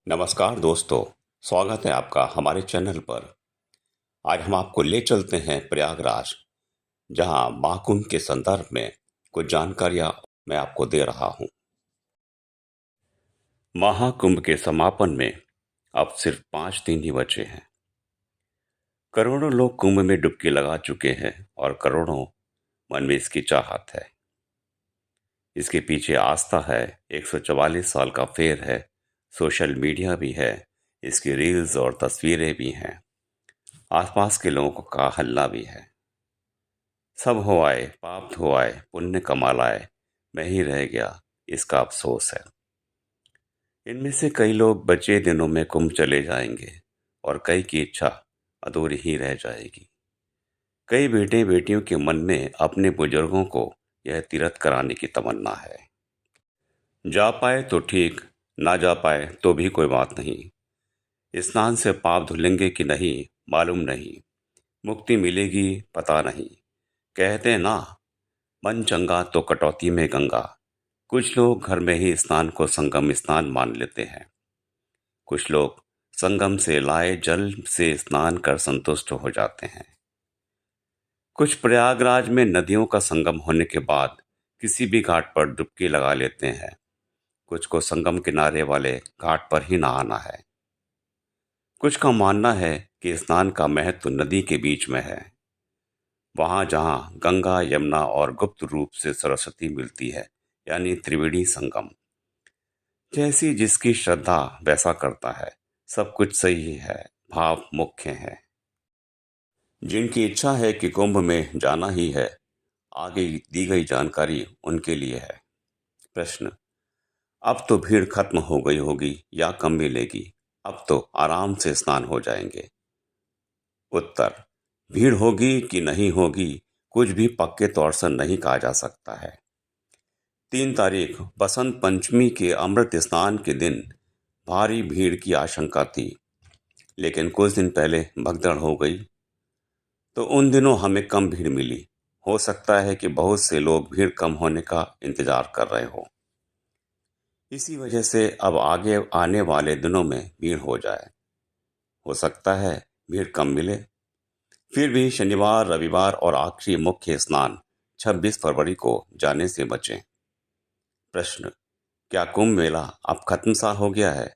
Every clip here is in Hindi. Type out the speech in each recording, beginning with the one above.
नमस्कार दोस्तों। स्वागत है आपका हमारे चैनल पर। आज हम आपको ले चलते हैं प्रयागराज, जहां महाकुंभ के संदर्भ में कुछ जानकारियां मैं आपको दे रहा हूं। महाकुंभ के समापन में अब सिर्फ 5 दिन ही बचे हैं। करोड़ों लोग कुंभ में डुबकी लगा चुके हैं और करोड़ों मन में इसकी चाहत है। इसके पीछे आस्था है, 144 साल का फेर है, सोशल मीडिया भी है, इसकी रील्स और तस्वीरें भी हैं, आसपास के लोगों का हल्ला भी है। सब हो आए, पाप धो आए, पुण्य कमा लाए, मैं ही रह गया, इसका अफसोस है। इनमें से कई लोग बचे दिनों में कुंभ चले जाएंगे और कई की इच्छा अधूरी ही रह जाएगी। कई बेटे बेटियों के मन में अपने बुजुर्गों को यह तीर्थ कराने की तमन्ना है। जा पाए तो ठीक, ना जा पाए तो भी कोई बात नहीं। स्नान से पाप धुलेंगे कि नहीं मालूम नहीं, मुक्ति मिलेगी पता नहीं। कहते ना, मन चंगा तो कटौती में गंगा। कुछ लोग घर में ही स्नान को संगम स्नान मान लेते हैं। कुछ लोग संगम से लाए जल से स्नान कर संतुष्ट हो जाते हैं। कुछ प्रयागराज में नदियों का संगम होने के बाद किसी भी घाट पर डुबकी लगा लेते हैं। कुछ को संगम किनारे वाले घाट पर ही नहाना है। कुछ का मानना है कि स्नान का महत्व नदी के बीच में है, वहां जहां गंगा यमुना और गुप्त रूप से सरस्वती मिलती है, यानी त्रिवेणी संगम। जैसी जिसकी श्रद्धा वैसा करता है, सब कुछ सही है, भाव मुख्य है। जिनकी इच्छा है कि कुंभ में जाना ही है, आगे दी गई जानकारी उनके लिए है। प्रश्न: अब तो भीड़ खत्म हो गई होगी या कम मिलेगी? अब तो आराम से स्नान हो जाएंगे। उत्तर: भीड़ होगी कि नहीं होगी, कुछ भी पक्के तौर से नहीं कहा जा सकता है। 3 तारीख बसंत पंचमी के अमृत स्नान के दिन भारी भीड़ की आशंका थी, लेकिन कुछ दिन पहले भगदड़ हो गई, तो उन दिनों हमें कम भीड़ मिली। हो सकता है कि बहुत से लोग भीड़ कम होने का इंतजार कर रहे हो, इसी वजह से अब आगे आने वाले दिनों में भीड़ हो जाए। हो सकता है भीड़ कम मिले। फिर भी शनिवार, रविवार और आखिरी मुख्य स्नान 26 फरवरी को जाने से बचें। प्रश्न: क्या कुंभ मेला अब खत्म सा हो गया है?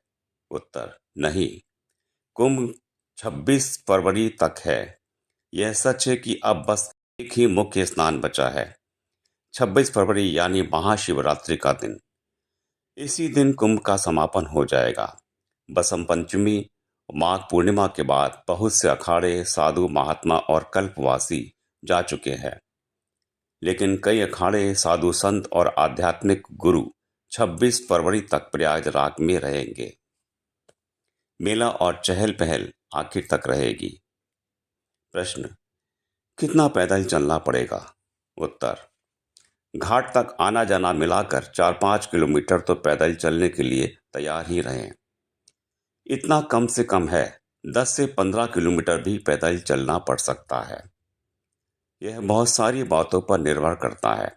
उत्तर: नहीं, कुंभ 26 फरवरी तक है। यह सच है कि अब बस एक ही मुख्य स्नान बचा है, 26 फरवरी यानी महाशिवरात्रि का दिन। इसी दिन कुंभ का समापन हो जाएगा। बसंत पंचमी, माघ पूर्णिमा के बाद बहुत से अखाड़े, साधु महात्मा और कल्पवासी जा चुके हैं, लेकिन कई अखाड़े, साधु संत और आध्यात्मिक गुरु 26 फरवरी तक प्रयागराज में रहेंगे। मेला और चहल पहल आखिर तक रहेगी। प्रश्न: कितना पैदल चलना पड़ेगा? उत्तर: घाट तक आना जाना मिलाकर 4-5 किलोमीटर तो पैदल चलने के लिए तैयार ही रहें। इतना कम से कम है, 10 से 15 किलोमीटर भी पैदल चलना पड़ सकता है। यह बहुत सारी बातों पर निर्भर करता है।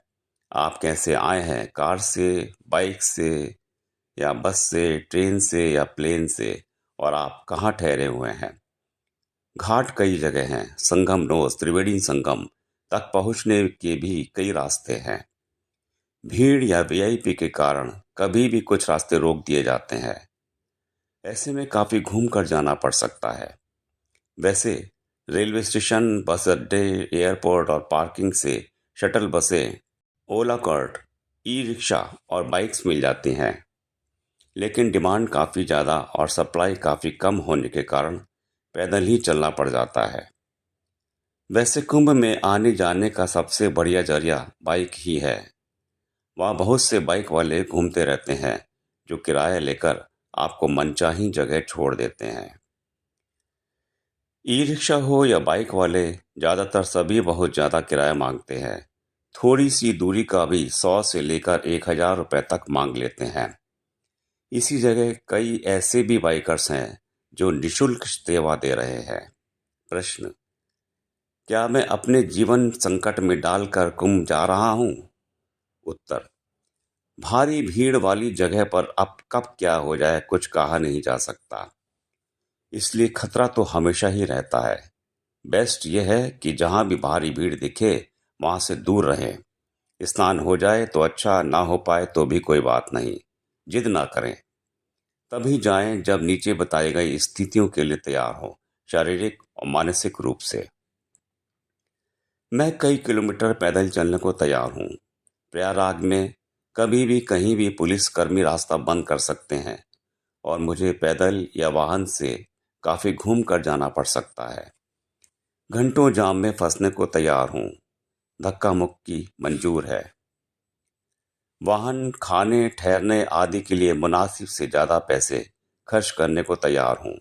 आप कैसे आए हैं, कार से, बाइक से या बस से, ट्रेन से या प्लेन से, और आप कहाँ ठहरे हुए हैं। घाट कई जगह हैं, संगम नोस, त्रिवेणी संगम तक पहुंचने के भी कई रास्ते हैं। भीड़ या वीआईपी के कारण कभी भी कुछ रास्ते रोक दिए जाते हैं। ऐसे में काफी घूम कर जाना पड़ सकता है। वैसे रेलवे स्टेशन, बस अड्डे, एयरपोर्ट और पार्किंग से शटल बसें, ओला कार्ट, ई रिक्शा और बाइक्स मिल जाती हैं, लेकिन डिमांड काफ़ी ज़्यादा और सप्लाई काफ़ी कम होने के कारण पैदल ही चलना पड़ जाता है। वैसे कुंभ में आने जाने का सबसे बढ़िया जरिया बाइक ही है। वहाँ बहुत से बाइक वाले घूमते रहते हैं, जो किराया लेकर आपको मनचाही जगह छोड़ देते हैं। ई रिक्शा हो या बाइक वाले, ज़्यादातर सभी बहुत ज़्यादा किराया मांगते हैं। थोड़ी सी दूरी का भी 100 से लेकर 1000 रुपये तक मांग लेते हैं। इसी जगह कई ऐसे भी बाइकर्स हैं जो निःशुल्क सेवा दे रहे हैं। प्रश्न: क्या मैं अपने जीवन संकट में डालकर कुंभ जा रहा हूं? उत्तर: भारी भीड़ वाली जगह पर अब कब क्या हो जाए कुछ कहा नहीं जा सकता, इसलिए खतरा तो हमेशा ही रहता है। बेस्ट यह है कि जहां भी भारी भीड़ दिखे वहां से दूर रहें। स्नान हो जाए तो अच्छा, ना हो पाए तो भी कोई बात नहीं। जिद ना करें। तभी जाएं जब नीचे बताई गई स्थितियों के लिए तैयार हो, शारीरिक और मानसिक रूप से। मैं कई किलोमीटर पैदल चलने को तैयार हूँ। प्रयागराज में कभी भी कहीं भी पुलिस कर्मी रास्ता बंद कर सकते हैं और मुझे पैदल या वाहन से काफी घूम कर जाना पड़ सकता है। घंटों जाम में फंसने को तैयार हूँ। धक्का मुक्की मंजूर है। वाहन, खाने, ठहरने आदि के लिए मुनासिब से ज्यादा पैसे खर्च करने को तैयार हूँ।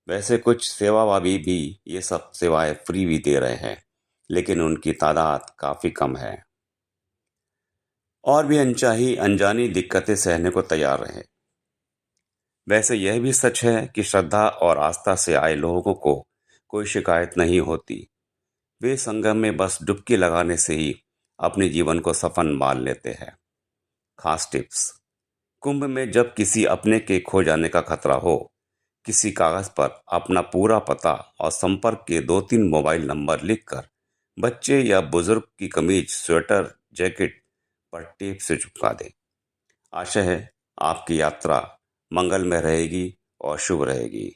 वैसे कुछ सेवाभावी भी ये सब सेवाएं फ्री भी दे रहे हैं, लेकिन उनकी तादाद काफी कम है। और भी अनचाही अनजानी दिक्कतें सहने को तैयार रहे। वैसे यह भी सच है कि श्रद्धा और आस्था से आए लोगों को कोई शिकायत नहीं होती। वे संगम में बस डुबकी लगाने से ही अपने जीवन को सफल मान लेते हैं। खास टिप्स। कुंभ में जब किसी अपने के खो जाने का खतरा हो, किसी कागज पर अपना पूरा पता और संपर्क के 2-3 मोबाइल नंबर लिखकर बच्चे या बुजुर्ग की कमीज, स्वेटर, जैकेट पर टेप से चिपका दें। आशा है आपकी यात्रा मंगलमय रहेगी और शुभ रहेगी।